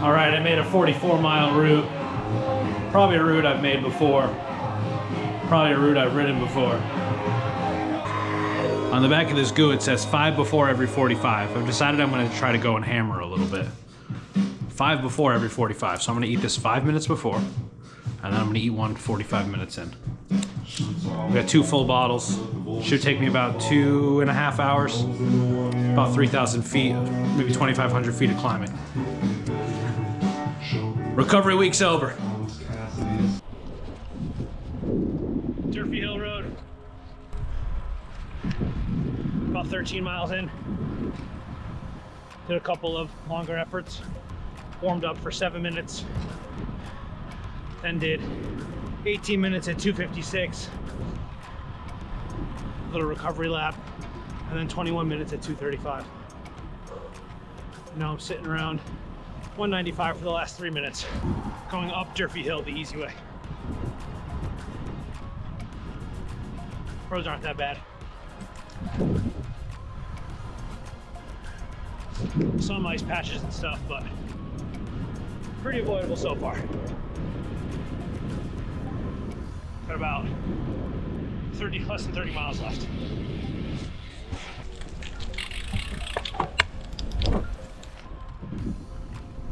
All right, I made a 44-mile route. Probably a route I've made before. Probably a route I've ridden before. On the back of this goo, it says 5 before every 45. I've decided I'm gonna try to go and hammer a little bit. 5 before every 45. So I'm gonna eat this 5 minutes before, and then I'm gonna eat one 45 minutes in. We got 2 full bottles. Should take me about 2.5 hours. About 3,000 feet, maybe 2,500 feet of climbing. Recovery week's over. Durfee Hill Road. About 13 miles in. Did a couple of longer efforts. Warmed up for 7 minutes. Then did 18 minutes at 2:56. Little recovery lap. And then 21 minutes at 2:35. Now I'm sitting around 195 for the last 3 minutes. Going up Durfee Hill the easy way. Roads aren't that bad. Some ice patches and stuff, but pretty avoidable so far. Got about less than 30 miles left.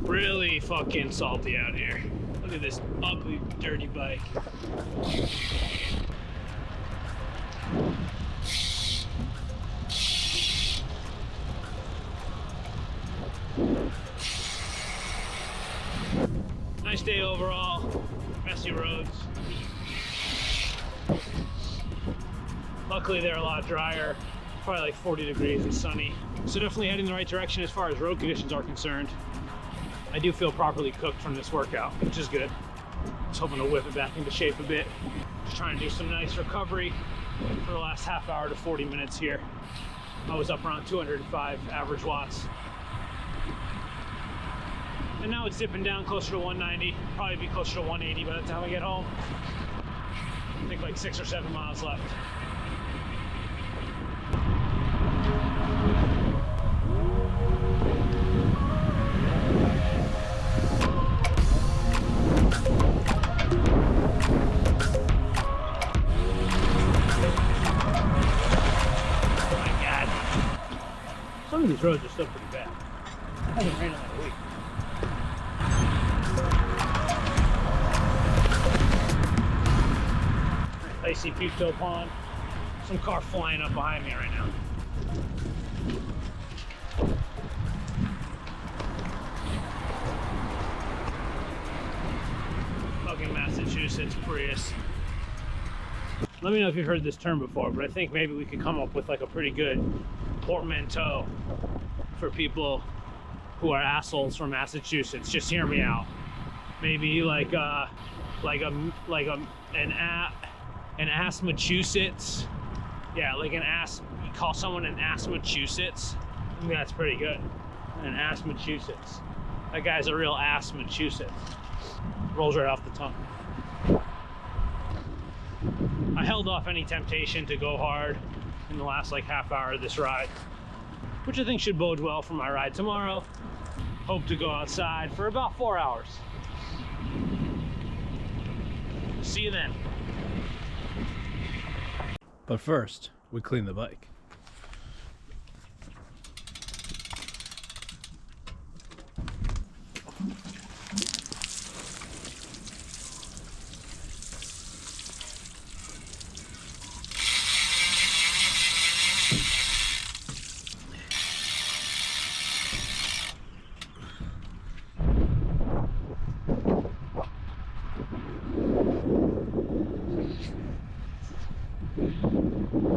Really fucking salty out here. Look at this ugly, dirty bike. Nice day overall. Messy roads. Luckily they're a lot drier. Probably like 40 degrees and sunny. So definitely heading in the right direction as far as road conditions are concerned. I do feel properly cooked from this workout, which is good. Just hoping to whip it back into shape a bit. Just trying to do some nice recovery for the last half hour to 40 minutes here. I was up around 205 average watts. And now it's dipping down closer to 190, probably be closer to 180 by the time I get home. I think like 6 or 7 miles left. Some of these roads are still pretty bad. It hasn't rained in like a week. Icy Picto Pond. Some car flying up behind me right now. Fucking Massachusetts Prius. Let me know if you've heard this term before, but I think maybe we could come up with like a pretty good portmanteau for people who are assholes from Massachusetts. Just hear me out. Maybe like an ass-Massachusetts. Yeah, like an ass. You call someone an ass-Massachusetts. I think that's pretty good. An ass-Massachusetts. That guy's a real ass-Massachusetts. Rolls right off the tongue. I held off any temptation to go hard in the last like half hour of this ride, which I think should bode well for my ride tomorrow. Hope to go outside for about 4 hours. See you then. But first, we clean the bike.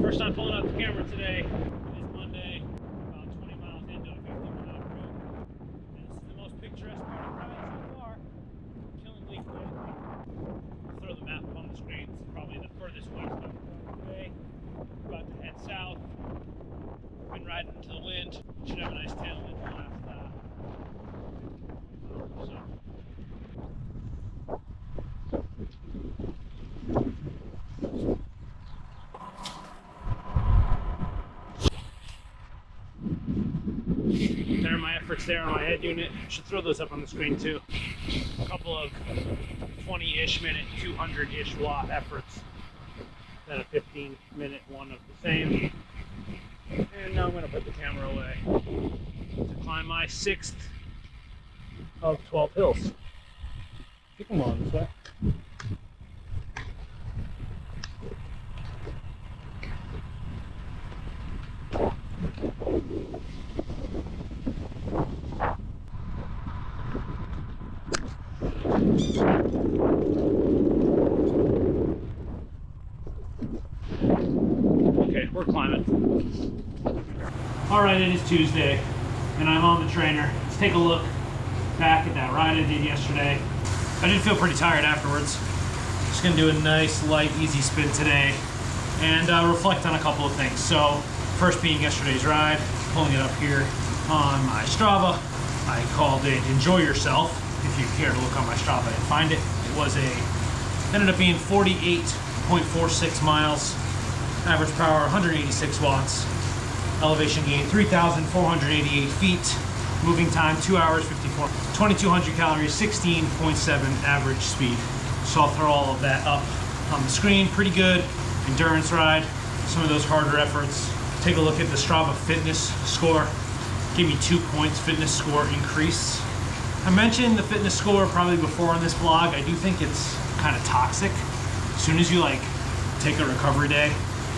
First time pulling out the camera today. It is Monday, about 20 miles into a 50-mile route. And this is the most picturesque part of the ride so far. Killing Leaf Way. I'll throw the map up on the screen. This is probably the furthest west I've gone today. About to head south. Been riding into the wind. Should have a nice tailwind the last so. there on my head unit. I should throw those up on the screen too. A couple of 20-ish minute, 200-ish watt efforts. Then a 15-minute one of the same. And now I'm going to put the camera away to climb my 6th of 12 hills. Keep them on this way. Okay, we're climbing. All right, it is Tuesday, and I'm on the trainer. Let's take a look back at that ride I did yesterday. I did feel pretty tired afterwards. Just gonna do a nice, light, easy spin today, and reflect on a couple of things. So, first being yesterday's ride, pulling it up here on my Strava. I called it Enjoy Yourself. If you care to look on my Strava and find it. Ended up being 48.46 miles, average power 186 watts, elevation gain 3,488 feet, moving time 2 hours 54, 2,200 calories, 16.7 average speed. So I'll throw all of that up on the screen. Pretty good endurance ride, some of those harder efforts. Take a look at the Strava fitness score. Give me 2 points fitness score increase. I mentioned the fitness score probably before on this vlog. I do think it's kind of toxic. As soon as you like take a recovery day,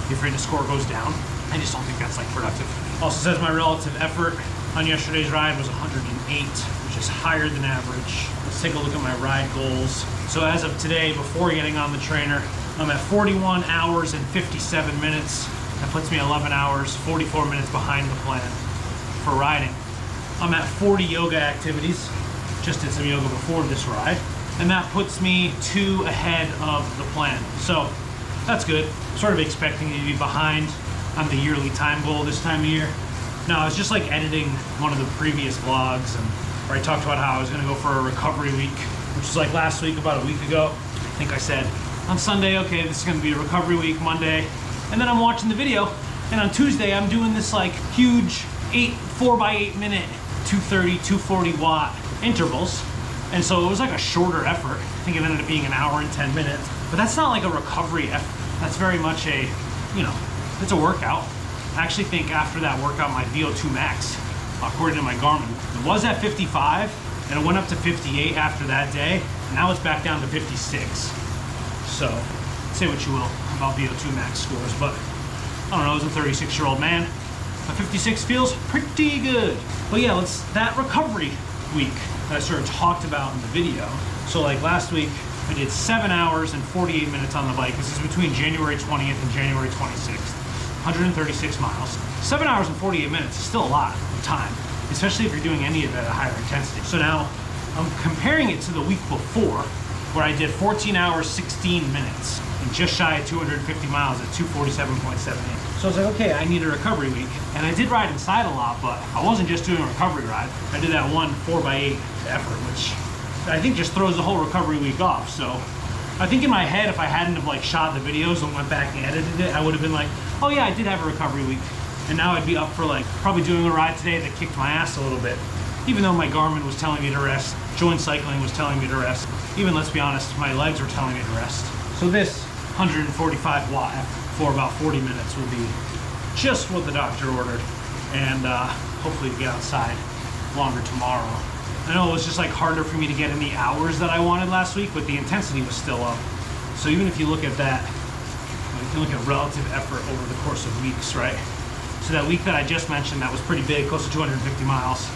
your fitness score goes down. I just don't think that's like productive. Also says my relative effort on yesterday's ride was 108, which is higher than average. Let's take a look at my ride goals. So as of today, before getting on the trainer, I'm at 41 hours and 57 minutes. That puts me 11 hours, 44 minutes behind the plan for riding. I'm at 40 yoga activities. Just did some yoga before this ride, and that puts me 2 ahead of the plan. So that's good. Sort of expecting to be behind on the yearly time goal this time of year. Now, I was just like editing one of the previous vlogs and where I talked about how I was gonna go for a recovery week, which was like last week, about a week ago. I think I said on Sunday, okay, this is gonna be a recovery week, Monday. And then I'm watching the video, and on Tuesday, I'm doing this like huge 4x8 minute, 230, 240 watt intervals. And so it was like a shorter effort. I think it ended up being an hour and 10 minutes, but that's not like a recovery effort. That's very much a, you know, it's a workout. I actually think after that workout, my VO2 max, according to my Garmin, it was at 55 and it went up to 58 after that day. Now it's back down to 56. So say what you will about VO2 max scores, but I don't know, as a 36-year-old man, a 56 feels pretty good. But yeah, that recovery week that I sort of talked about in the video. So like last week, I did 7 hours and 48 minutes on the bike. This is between January 20th and January 26th, 136 miles. 7 hours and 48 minutes is still a lot of time, especially if you're doing any of it at a higher intensity. So now I'm comparing it to the week before, where I did 14 hours, 16 minutes, and just shy of 250 miles at 247.78. So I was like, okay, I need a recovery week. And I did ride inside a lot, but I wasn't just doing a recovery ride. I did that one 4x8 effort, which I think just throws the whole recovery week off. So I think in my head, if I hadn't have like shot the videos and went back and edited it, I would have been like, oh yeah, I did have a recovery week. And now I'd be up for like probably doing a ride today that kicked my ass a little bit. Even though my Garmin was telling me to rest, joint cycling was telling me to rest. Even, let's be honest, my legs were telling me to rest. So this 145 watt for about 40 minutes will be just what the doctor ordered. And hopefully get outside longer tomorrow. I know it was just like harder for me to get in the hours that I wanted last week, but the intensity was still up. So even if you look at that, you can look at relative effort over the course of weeks, right? So that week that I just mentioned, that was pretty big, close to 250 miles.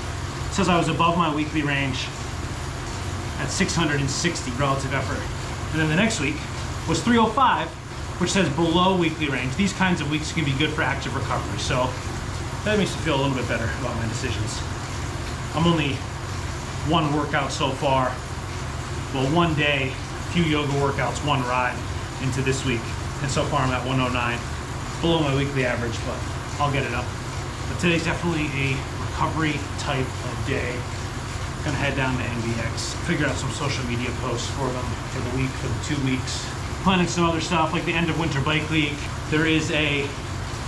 It says I was above my weekly range at 660 relative effort. And then the next week was 305, which says below weekly range. These kinds of weeks can be good for active recovery. So that makes me feel a little bit better about my decisions. I'm only one workout so far. Well, one day, few yoga workouts, one ride into this week. And so far I'm at 109, below my weekly average, but I'll get it up. But today's definitely a recovery type of day. Gonna head down to NBX, figure out some social media posts for them for the week, for the 2 weeks. Planning some other stuff like the end of winter bike league. There is a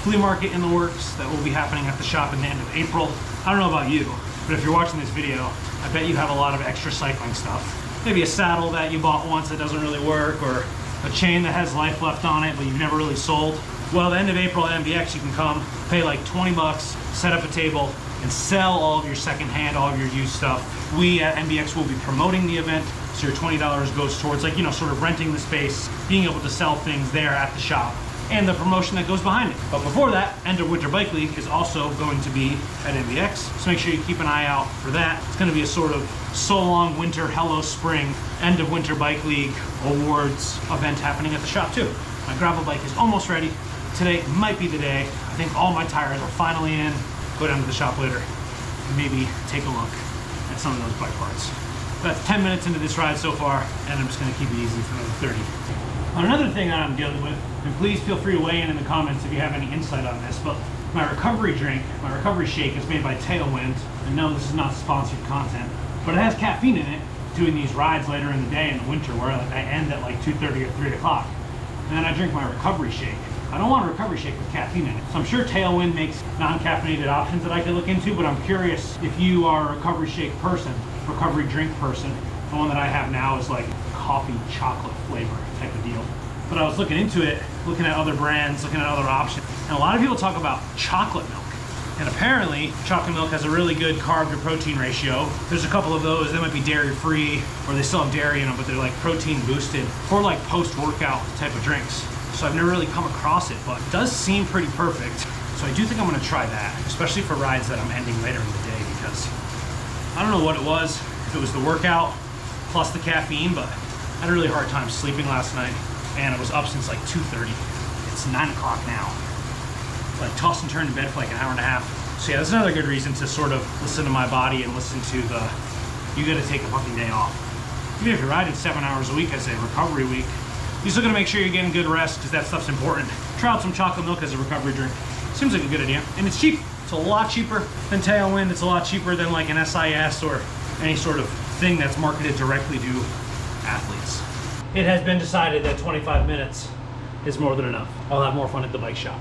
flea market in the works that will be happening at the shop in the end of April. I don't know about you, But if you're watching this video, I bet you have a lot of extra cycling stuff. Maybe a saddle that you bought once that doesn't really work, or a chain that has life left on it but you've never really sold. Well, the end of April at MBX, you can come, pay like 20 bucks, set up a table, and sell all of your secondhand, all of your used stuff. We at MBX will be promoting the event, so your $20 goes towards, like, you know, sort of renting the space, being able to sell things there at the shop, and the promotion that goes behind it. But before that, End of Winter Bike League is also going to be at MBX, so make sure you keep an eye out for that. It's going to be a sort of so long winter, hello spring, End of Winter Bike League awards event happening at the shop too. My gravel bike is almost ready. Today might be the day. I think all my tires are finally in. Go down to the shop later and maybe take a look at some of those bike parts. That's 10 minutes into this ride so far, and I'm just going to keep it easy for another 30. Another thing that I'm dealing with, and please feel free to weigh in the comments if you have any insight on this, but my recovery drink, my recovery shake, is made by Tailwind. I know this is not sponsored content, but it has caffeine in it. Doing these rides later in the day in the winter where I end at like 2:30 or 3 o'clock, and then I drink my recovery shake. I don't want a recovery shake with caffeine in it. So I'm sure Tailwind makes non-caffeinated options that I could look into, but I'm curious if you are a recovery shake person, recovery drink person. The one that I have now is like coffee chocolate flavor type of deal. But I was looking into it, looking at other brands, looking at other options, and a lot of people talk about chocolate milk. And apparently, chocolate milk has a really good carb to protein ratio. There's a couple of those that might be dairy free, or they still have dairy in them, but they're like protein boosted for like post-workout type of drinks. So I've never really come across it, but it does seem pretty perfect. So I do think I'm gonna try that, especially for rides that I'm ending later in the day, because I don't know what it was, if it was the workout plus the caffeine, but I had a really hard time sleeping last night, and I was up since like 2:30. It's 9 o'clock now. Like tossed and turned in bed for like an hour and a half. So yeah, that's another good reason to sort of listen to my body and listen to the, you gotta take a fucking day off. Even if you're riding 7 hours a week as a recovery week, you're still gonna make sure you're getting good rest, because that stuff's important. Try out some chocolate milk as a recovery drink. Seems like a good idea. And it's cheap. It's a lot cheaper than Tailwind. It's a lot cheaper than like an SIS or any sort of thing that's marketed directly to athletes. It has been decided that 25 minutes is more than enough. I'll have more fun at the bike shop.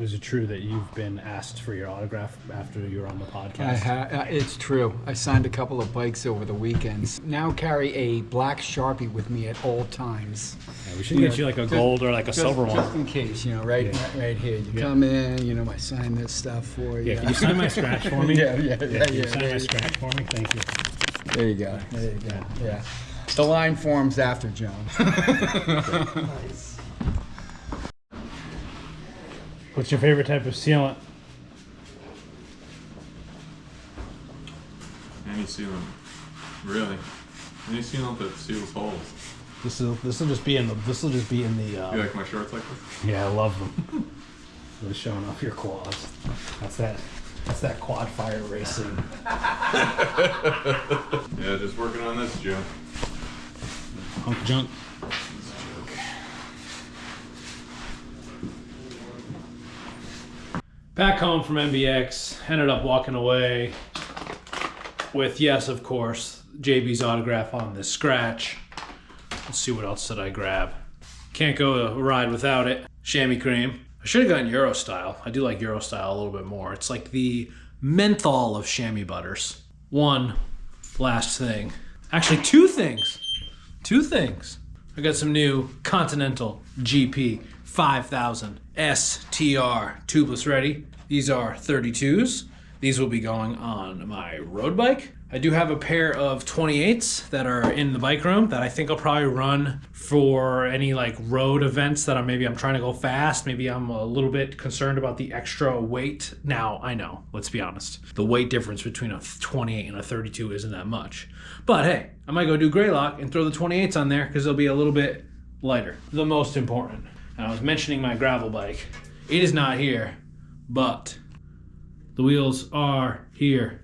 Is it true that you've been asked for your autograph after you were on the podcast? It's true. I signed a couple of bikes over the weekends. Now carry a black Sharpie with me at all times. Yeah, we should get you like a gold or like a silver one. Just in case, right here. You come in, I sign this stuff for you. Yeah, can you sign my Skratch for me? Yeah. Sign my Skratch for me? Thank you. There you go. Yeah. The line forms after Joan. Nice. What's your favorite type of sealant? Any sealant, really. Any sealant that seals holes. This will just be in the. You like my shorts like this? Yeah, I love them. Really showing off your quads. That's that quad fire racing. Yeah, just working on this, Joe. Hunk junk. Back home from MBX, ended up walking away with, yes, of course, JB's autograph on this Skratch. Let's see what else did I grab. Can't go a ride without it. Chamois cream. I should have gotten Euro style. I do like Euro style a little bit more. It's like the menthol of chamois butters. One last thing. Actually, two things. I got some new Continental GP 5000 STR tubeless ready. These are 32s. These will be going on my road bike. I do have a pair of 28s that are in the bike room that I think I'll probably run for any like road events that I'm trying to go fast. Maybe I'm a little bit concerned about the extra weight. Now, I know, let's be honest. The weight difference between a 28 and a 32 isn't that much. But hey, I might go do Greylock and throw the 28s on there because they'll be a little bit lighter. The most important. And I was mentioning my gravel bike. It is not here, but the wheels are here.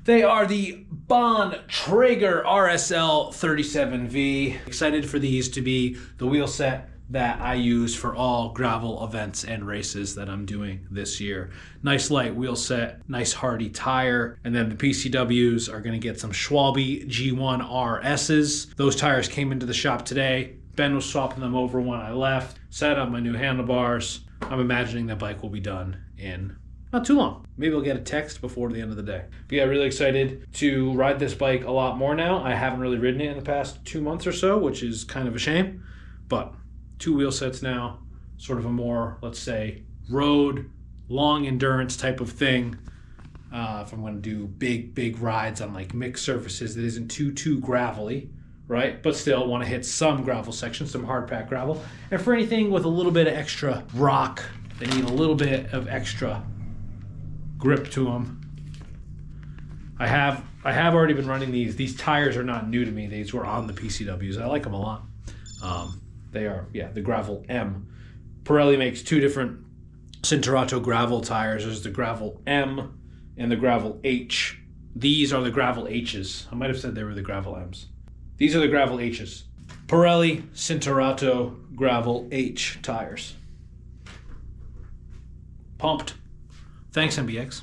They are the Bontrager RSL 37V. Excited for these to be the wheel set that I use for all gravel events and races that I'm doing this year. Nice light wheel set, nice hardy tire, and then the PCWs are gonna get some Schwalbe G1 RSs. Those tires came into the shop today. Ben was swapping them over when I left. Set up my new handlebars. I'm imagining that bike will be done in not too long. Maybe I'll get a text before the end of the day. But yeah, really excited to ride this bike a lot more now. I haven't really ridden it in the past 2 months or so, which is kind of a shame. But 2 wheel sets now, sort of a more, let's say, road, long endurance type of thing. If I'm going to do big rides on like mixed surfaces that isn't too gravelly, right? But still want to hit some gravel sections, some hard pack gravel. And for anything with a little bit of extra rock, they need a little bit of extra grip to them. I have already been running these. These tires are not new to me. These were on the PCWs. I like them a lot. They are, yeah, the Gravel M. Pirelli makes 2 different Cinturato gravel tires. There's the Gravel M and the Gravel H. These are the Gravel H's. I might have said they were the Gravel M's. These are the Gravel H's. Pirelli Cinturato Gravel H tires. Pumped. Thanks, MBX.